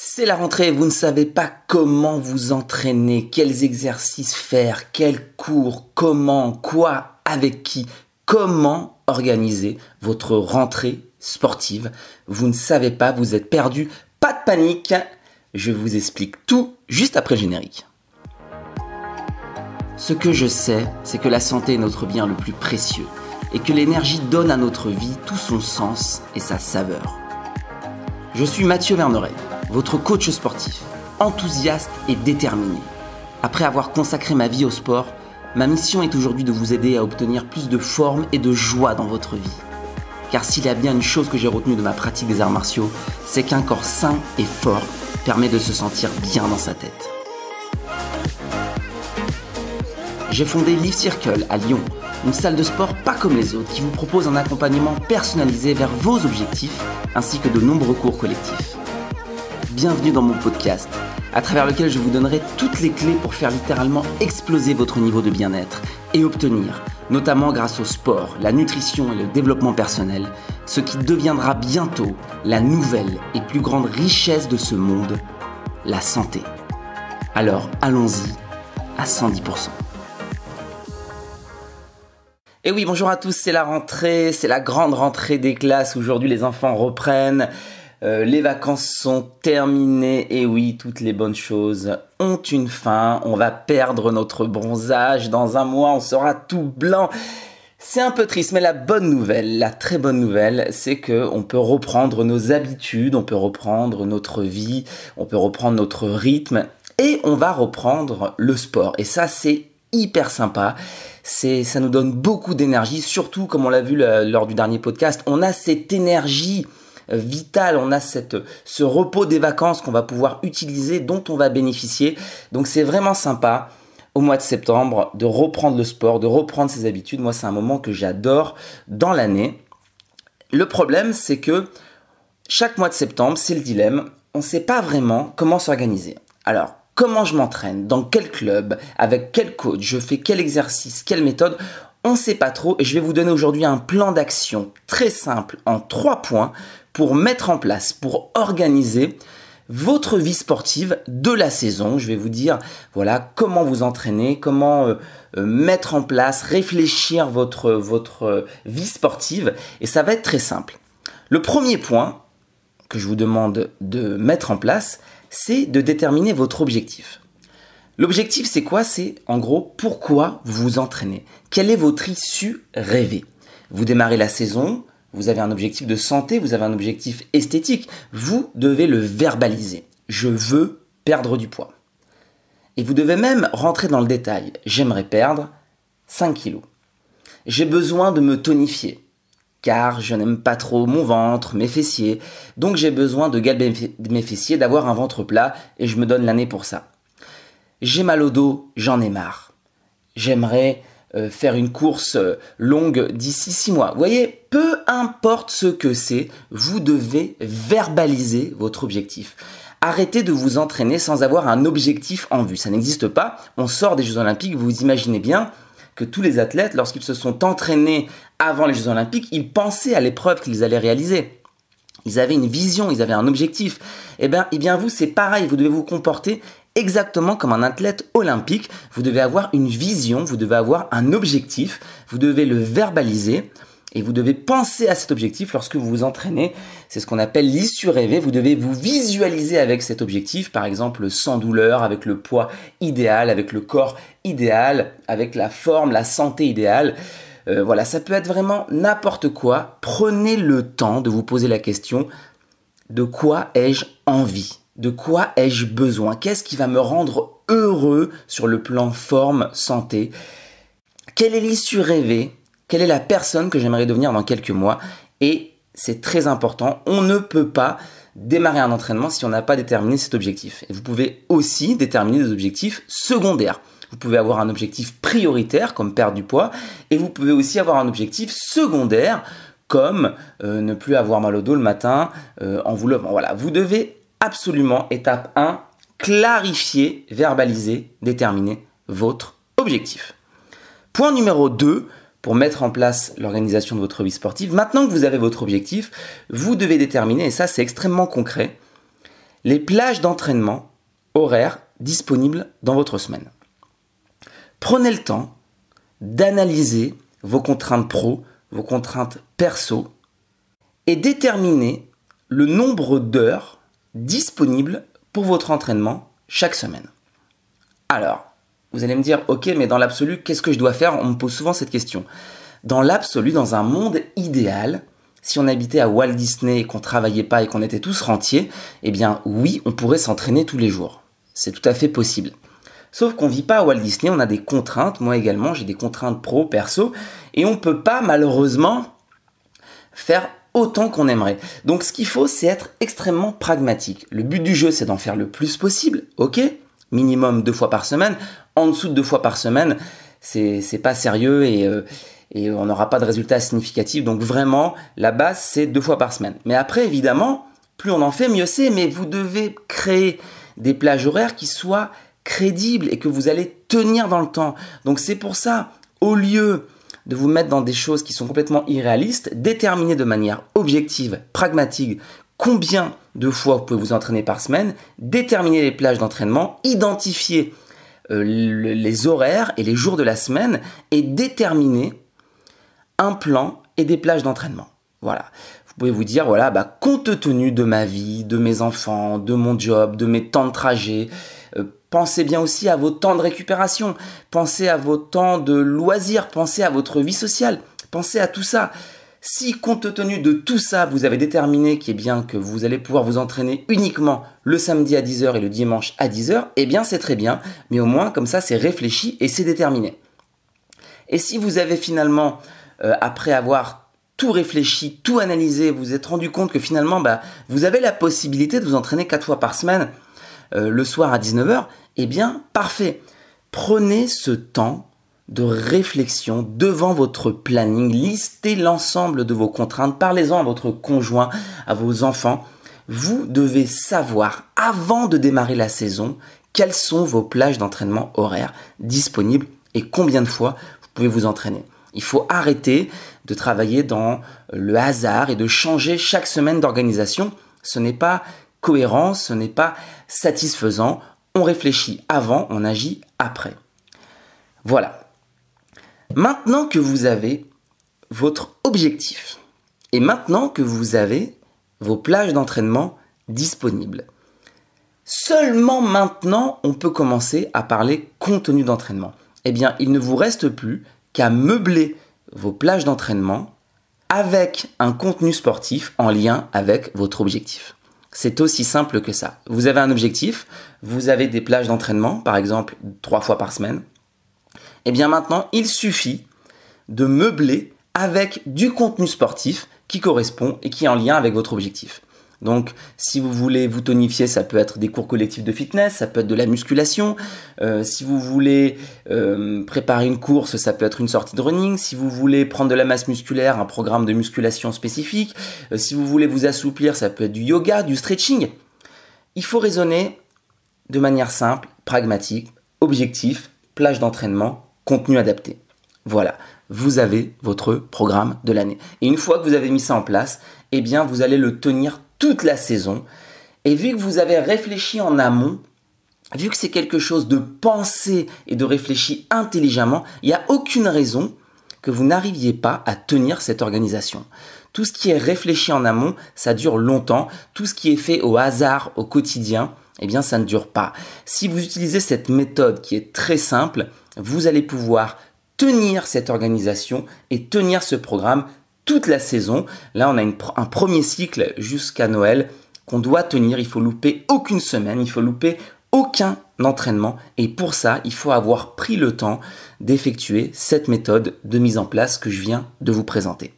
C'est la rentrée, vous ne savez pas comment vous entraîner, quels exercices faire, quels cours, comment, quoi, avec qui, comment organiser votre rentrée sportive. Vous ne savez pas, vous êtes perdu, pas de panique, je vous explique tout juste après le générique. Ce que je sais, c'est que la santé est notre bien le plus précieux et que l'énergie donne à notre vie tout son sens et sa saveur. Je suis Mathieu Verneret, votre coach sportif, enthousiaste et déterminé. Après avoir consacré ma vie au sport, ma mission est aujourd'hui de vous aider à obtenir plus de forme et de joie dans votre vie. Car s'il y a bien une chose que j'ai retenue de ma pratique des arts martiaux, c'est qu'un corps sain et fort permet de se sentir bien dans sa tête. J'ai fondé Live Circle à Lyon, une salle de sport pas comme les autres qui vous propose un accompagnement personnalisé vers vos objectifs ainsi que de nombreux cours collectifs. Bienvenue dans mon podcast, à travers lequel je vous donnerai toutes les clés pour faire littéralement exploser votre niveau de bien-être et obtenir, notamment grâce au sport, la nutrition et le développement personnel, ce qui deviendra bientôt la nouvelle et plus grande richesse de ce monde, la santé. Alors allons-y à 110%. Et oui, bonjour à tous, c'est la rentrée, c'est la grande rentrée des classes. Aujourd'hui, les enfants reprennent, les vacances sont terminées. Et oui, toutes les bonnes choses ont une fin. On va perdre notre bronzage. Dans un mois, on sera tout blanc. C'est un peu triste, mais la bonne nouvelle, la très bonne nouvelle, c'est qu'on peut reprendre nos habitudes, on peut reprendre notre vie, on peut reprendre notre rythme et on va reprendre le sport. Et ça, c'est hyper sympa. Ça nous donne beaucoup d'énergie, surtout comme on l'a vu lors du dernier podcast, on a cette énergie vitale, on a ce repos des vacances qu'on va pouvoir utiliser, dont on va bénéficier. Donc c'est vraiment sympa au mois de septembre de reprendre le sport, de reprendre ses habitudes. Moi, c'est un moment que j'adore dans l'année. Le problème, c'est que chaque mois de septembre, c'est le dilemme, on ne sait pas vraiment comment s'organiser. Alors, comment je m'entraîne, dans quel club, avec quel coach, je fais quel exercice, quelle méthode, on ne sait pas trop et je vais vous donner aujourd'hui un plan d'action très simple en 3 points pour mettre en place, pour organiser votre vie sportive de la saison. Je vais vous dire voilà comment vous entraîner, comment mettre en place, réfléchir votre vie sportive et ça va être très simple. Le premier point que je vous demande de mettre en place, c'est de déterminer votre objectif. L'objectif, c'est quoi? C'est en gros pourquoi vous vous entraînez. Quelle est votre issue rêvée? Vous démarrez la saison, vous avez un objectif de santé, vous avez un objectif esthétique. Vous devez le verbaliser. Je veux perdre du poids. Et vous devez même rentrer dans le détail. J'aimerais perdre 5 kilos. J'ai besoin de me tonifier. Car je n'aime pas trop mon ventre, mes fessiers, donc j'ai besoin de galber mes fessiers, d'avoir un ventre plat et je me donne l'année pour ça. J'ai mal au dos, j'en ai marre. J'aimerais faire une course longue d'ici 6 mois. Vous voyez, peu importe ce que c'est, vous devez verbaliser votre objectif. Arrêtez de vous entraîner sans avoir un objectif en vue, ça n'existe pas. On sort des Jeux Olympiques, vous imaginez bien que tous les athlètes, lorsqu'ils se sont entraînés avant les Jeux Olympiques, ils pensaient à l'épreuve qu'ils allaient réaliser. Ils avaient une vision, ils avaient un objectif. Eh bien vous, c'est pareil, vous devez vous comporter exactement comme un athlète olympique. Vous devez avoir une vision, vous devez avoir un objectif, vous devez le verbaliser et vous devez penser à cet objectif lorsque vous vous entraînez. C'est ce qu'on appelle l'issue rêvée. Vous devez vous visualiser avec cet objectif, par exemple sans douleur, avec le poids idéal, avec le corps idéal, avec la forme, la santé idéale. Voilà, ça peut être vraiment n'importe quoi. Prenez le temps de vous poser la question de quoi ai-je envie? De quoi ai-je besoin? Qu'est-ce qui va me rendre heureux sur le plan forme, santé? Quelle est l'issue rêvée? Quelle est la personne que j'aimerais devenir dans quelques mois? Et c'est très important, on ne peut pas démarrer un entraînement si on n'a pas déterminé cet objectif. Et vous pouvez aussi déterminer des objectifs secondaires. Vous pouvez avoir un objectif prioritaire comme perdre du poids et vous pouvez aussi avoir un objectif secondaire comme ne plus avoir mal au dos le matin en vous levant. Voilà, vous devez absolument, étape 1, clarifier, verbaliser, déterminer votre objectif. Point numéro 2, pour mettre en place l'organisation de votre vie sportive, maintenant que vous avez votre objectif, vous devez déterminer, et ça c'est extrêmement concret, les plages d'entraînement horaires disponibles dans votre semaine. Prenez le temps d'analyser vos contraintes pro, vos contraintes perso et déterminez le nombre d'heures disponibles pour votre entraînement chaque semaine. Alors, vous allez me dire, ok, mais dans l'absolu, qu'est-ce que je dois faire? On me pose souvent cette question. Dans l'absolu, dans un monde idéal, si on habitait à Walt Disney et qu'on ne travaillait pas et qu'on était tous rentiers, eh bien oui, on pourrait s'entraîner tous les jours. C'est tout à fait possible. Sauf qu'on ne vit pas à Walt Disney, on a des contraintes, moi également, j'ai des contraintes pro, perso, et on ne peut pas malheureusement faire autant qu'on aimerait. Donc ce qu'il faut, c'est être extrêmement pragmatique. Le but du jeu, c'est d'en faire le plus possible, ok? Minimum 2 fois par semaine. En dessous de 2 fois par semaine, c'est pas sérieux et on n'aura pas de résultats significatifs. Donc vraiment, la base, c'est 2 fois par semaine. Mais après, évidemment, plus on en fait, mieux c'est. Mais vous devez créer des plages horaires qui soient crédibles et que vous allez tenir dans le temps. Donc c'est pour ça, au lieu de vous mettre dans des choses qui sont complètement irréalistes, déterminez de manière objective, pragmatique, combien de fois vous pouvez vous entraîner par semaine, déterminez les plages d'entraînement, identifiez les horaires et les jours de la semaine et déterminez un plan et des plages d'entraînement. Voilà. Vous pouvez vous dire, voilà, compte tenu de ma vie, de mes enfants, de mon job, de mes temps de trajet, pensez bien aussi à vos temps de récupération, pensez à vos temps de loisirs, pensez à votre vie sociale, pensez à tout ça. Si compte tenu de tout ça, vous avez déterminé que vous allez pouvoir vous entraîner uniquement le samedi à 10h et le dimanche à 10h, eh bien c'est très bien, mais au moins comme ça c'est réfléchi et c'est déterminé. Et si vous avez finalement, après avoir tout réfléchi, tout analysé, vous vous êtes rendu compte que finalement vous avez la possibilité de vous entraîner 4 fois par semaine, le soir à 19h, eh bien parfait. Prenez ce temps de réflexion devant votre planning, listez l'ensemble de vos contraintes, parlez-en à votre conjoint, à vos enfants. Vous devez savoir, avant de démarrer la saison, quelles sont vos plages d'entraînement horaires disponibles et combien de fois vous pouvez vous entraîner. Il faut arrêter de travailler dans le hasard et de changer chaque semaine d'organisation. Ce n'est pas cohérent, ce n'est pas satisfaisant. On réfléchit avant, on agit après. Voilà. Maintenant que vous avez votre objectif et maintenant que vous avez vos plages d'entraînement disponibles, seulement maintenant on peut commencer à parler contenu d'entraînement. Eh bien, il ne vous reste plus qu'à meubler vos plages d'entraînement avec un contenu sportif en lien avec votre objectif. C'est aussi simple que ça. Vous avez un objectif, vous avez des plages d'entraînement, par exemple 3 fois par semaine. Et bien maintenant, il suffit de meubler avec du contenu sportif qui correspond et qui est en lien avec votre objectif. Donc, si vous voulez vous tonifier, ça peut être des cours collectifs de fitness, ça peut être de la musculation. Si vous voulez préparer une course, ça peut être une sortie de running. Si vous voulez prendre de la masse musculaire, un programme de musculation spécifique. Si vous voulez vous assouplir, ça peut être du yoga, du stretching. Il faut raisonner de manière simple, pragmatique, objectif, plage d'entraînement, contenu adapté. Voilà, vous avez votre programme de l'année. Et une fois que vous avez mis ça en place, eh bien, vous allez le tenir toute la saison. Et vu que vous avez réfléchi en amont, vu que c'est quelque chose de pensé et de réfléchi intelligemment, il n'y a aucune raison que vous n'arriviez pas à tenir cette organisation. Tout ce qui est réfléchi en amont, ça dure longtemps. Tout ce qui est fait au hasard, au quotidien, eh bien, ça ne dure pas. Si vous utilisez cette méthode qui est très simple, vous allez pouvoir tenir cette organisation et tenir ce programme toute la saison. Là, on a un premier cycle jusqu'à Noël qu'on doit tenir. Il faut louper aucune semaine, il faut louper aucun entraînement. Et pour ça, il faut avoir pris le temps d'effectuer cette méthode de mise en place que je viens de vous présenter.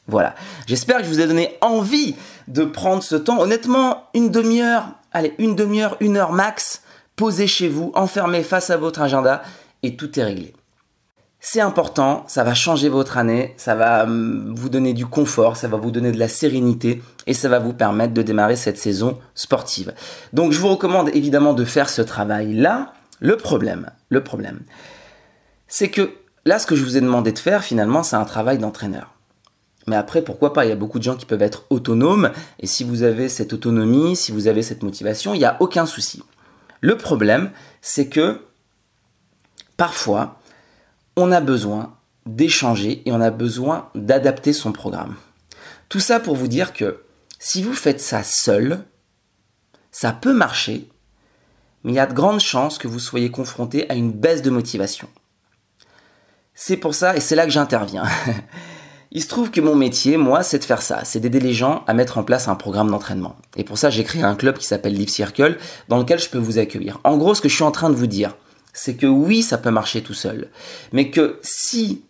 Voilà. J'espère que je vous ai donné envie de prendre ce temps. Honnêtement, une demi-heure, une heure max, posez chez vous, enfermez face à votre agenda et tout est réglé. C'est important, ça va changer votre année, ça va vous donner du confort, ça va vous donner de la sérénité et ça va vous permettre de démarrer cette saison sportive. Donc je vous recommande évidemment de faire ce travail-là. Le problème, c'est que là ce que je vous ai demandé de faire finalement c'est un travail d'entraîneur. Mais après, pourquoi pas? Il y a beaucoup de gens qui peuvent être autonomes. Et si vous avez cette autonomie, si vous avez cette motivation, il n'y a aucun souci. Le problème, c'est que parfois, on a besoin d'échanger et on a besoin d'adapter son programme. Tout ça pour vous dire que si vous faites ça seul, ça peut marcher, mais il y a de grandes chances que vous soyez confronté à une baisse de motivation. C'est pour ça, et c'est là que j'interviens. Il se trouve que mon métier, moi, c'est de faire ça, c'est d'aider les gens à mettre en place un programme d'entraînement. Et pour ça, j'ai créé un club qui s'appelle Live Circle, dans lequel je peux vous accueillir. En gros, ce que je suis en train de vous dire, c'est que oui, ça peut marcher tout seul, mais que si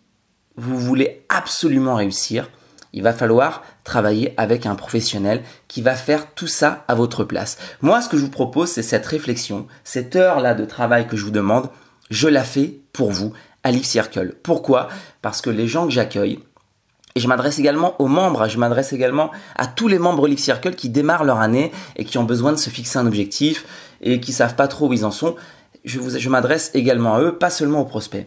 vous voulez absolument réussir, il va falloir travailler avec un professionnel qui va faire tout ça à votre place. Moi, ce que je vous propose, c'est cette réflexion, cette heure-là de travail que je vous demande, je la fais pour vous à Live Circle. Pourquoi? Parce que les gens que j'accueille, et je m'adresse également aux membres, je m'adresse également à tous les membres Live Circle qui démarrent leur année et qui ont besoin de se fixer un objectif et qui savent pas trop où ils en sont. Je m'adresse également à eux, pas seulement aux prospects.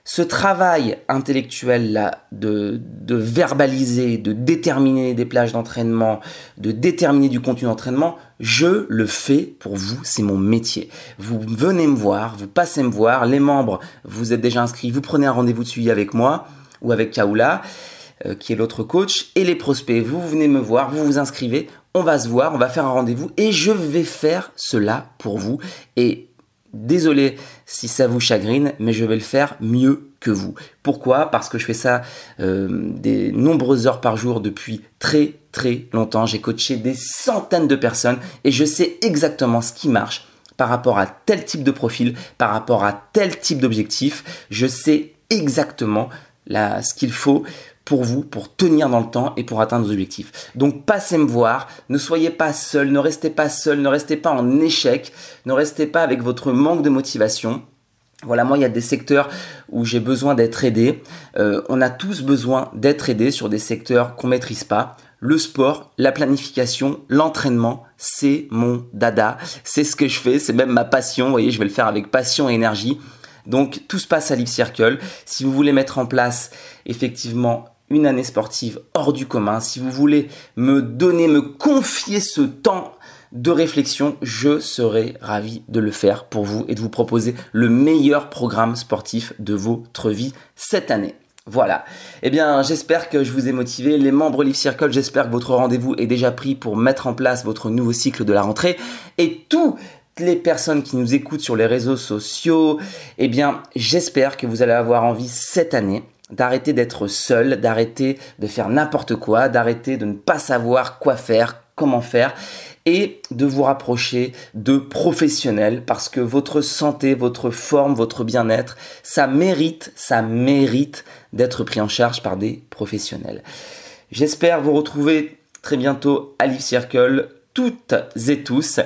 Ce travail intellectuel-là de verbaliser, de déterminer des plages d'entraînement, de déterminer du contenu d'entraînement, je le fais pour vous, c'est mon métier. Vous venez me voir, vous passez me voir, les membres, vous êtes déjà inscrits, vous prenez un rendez-vous de suivi avec moi ou avec Kaoula, qui est l'autre coach, et les prospects, vous venez me voir, vous vous inscrivez, on va se voir, on va faire un rendez-vous et je vais faire cela pour vous. Et désolé si ça vous chagrine, mais je vais le faire mieux que vous. Pourquoi? Parce que je fais ça des nombreuses heures par jour depuis très très longtemps. J'ai coaché des centaines de personnes et je sais exactement ce qui marche par rapport à tel type de profil, par rapport à tel type d'objectif. Je sais exactement ce qu'il faut pour vous, pour tenir dans le temps et pour atteindre vos objectifs. Donc passez me voir, ne soyez pas seul, ne restez pas seul, ne restez pas en échec, ne restez pas avec votre manque de motivation. Voilà, moi il y a des secteurs où j'ai besoin d'être aidé. On a tous besoin d'être aidés sur des secteurs qu'on maîtrise pas. Le sport, la planification, l'entraînement, c'est mon dada. C'est ce que je fais, c'est même ma passion. Vous voyez, je vais le faire avec passion et énergie. Donc tout se passe à Live Circle. Si vous voulez mettre en place effectivement une année sportive hors du commun, si vous voulez me confier ce temps de réflexion, je serai ravi de le faire pour vous et de vous proposer le meilleur programme sportif de votre vie cette année. Voilà. Eh bien, j'espère que je vous ai motivé. Les membres Live Circle, j'espère que votre rendez-vous est déjà pris pour mettre en place votre nouveau cycle de la rentrée. Et toutes les personnes qui nous écoutent sur les réseaux sociaux, eh bien, j'espère que vous allez avoir envie cette année d'arrêter d'être seul, d'arrêter de faire n'importe quoi, d'arrêter de ne pas savoir quoi faire, comment faire et de vous rapprocher de professionnels parce que votre santé, votre forme, votre bien-être, ça mérite d'être pris en charge par des professionnels. J'espère vous retrouver très bientôt à Live Circle, toutes et tous.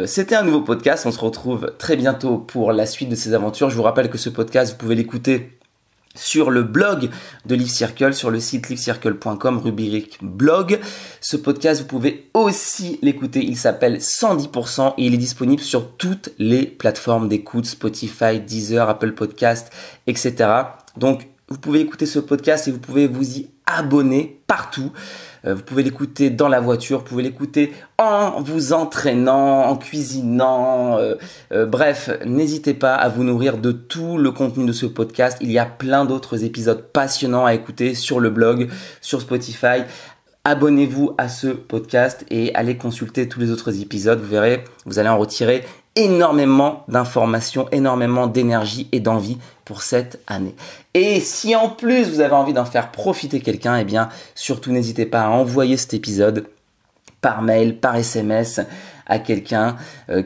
C'était un nouveau podcast, on se retrouve très bientôt pour la suite de ces aventures. Je vous rappelle que ce podcast, vous pouvez l'écouter sur le blog de Live Circle, sur le site livecircle.com, rubrique blog. Ce podcast, vous pouvez aussi l'écouter. Il s'appelle 110% et il est disponible sur toutes les plateformes d'écoute, Spotify, Deezer, Apple Podcast, etc. Donc, vous pouvez écouter ce podcast et vous pouvez vous y abonner partout. Vous pouvez l'écouter dans la voiture, vous pouvez l'écouter en vous entraînant, en cuisinant. Bref, n'hésitez pas à vous nourrir de tout le contenu de ce podcast. Il y a plein d'autres épisodes passionnants à écouter sur le blog, sur Spotify. Abonnez-vous à ce podcast et allez consulter tous les autres épisodes. Vous verrez, vous allez en retirer énormément d'informations, énormément d'énergie et d'envie pour cette année. Et si en plus vous avez envie d'en faire profiter quelqu'un, eh bien surtout n'hésitez pas à envoyer cet épisode par mail, par SMS à quelqu'un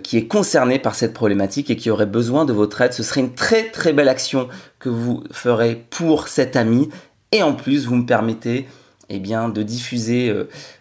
qui est concerné par cette problématique et qui aurait besoin de votre aide. Ce serait une très très belle action que vous ferez pour cet ami et en plus vous me permettez de diffuser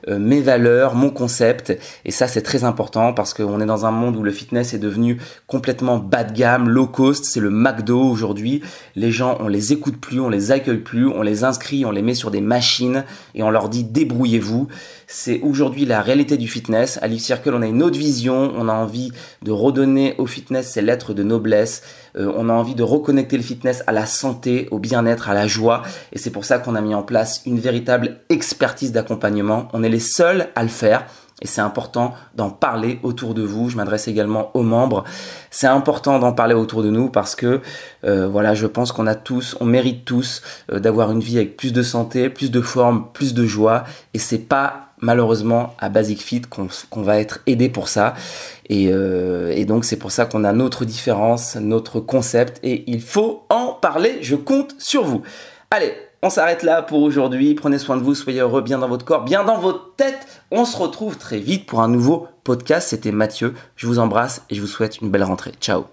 mes valeurs, mon concept. Et ça, c'est très important parce qu'on est dans un monde où le fitness est devenu complètement bas de gamme, low cost. C'est le McDo aujourd'hui. Les gens, on les écoute plus, on les accueille plus, on les inscrit, on les met sur des machines et on leur dit débrouillez-vous. C'est aujourd'hui la réalité du fitness. À Live Circle, on a une autre vision. On a envie de redonner au fitness ses lettres de noblesse. On a envie de reconnecter le fitness à la santé, au bien-être, à la joie. Et c'est pour ça qu'on a mis en place une véritable expertise d'accompagnement. On est les seuls à le faire. Et c'est important d'en parler autour de vous. Je m'adresse également aux membres. C'est important d'en parler autour de nous parce que voilà, je pense on mérite tous d'avoir une vie avec plus de santé, plus de forme, plus de joie. Et c'est pas malheureusement à Basic Fit qu'on va être aidé pour ça. Et donc c'est pour ça qu'on a notre différence, notre concept. Et il faut en parler. Je compte sur vous. Allez, on s'arrête là pour aujourd'hui. Prenez soin de vous, soyez heureux, bien dans votre corps, bien dans votre tête. On se retrouve très vite pour un nouveau podcast. C'était Mathieu. Je vous embrasse et je vous souhaite une belle rentrée. Ciao.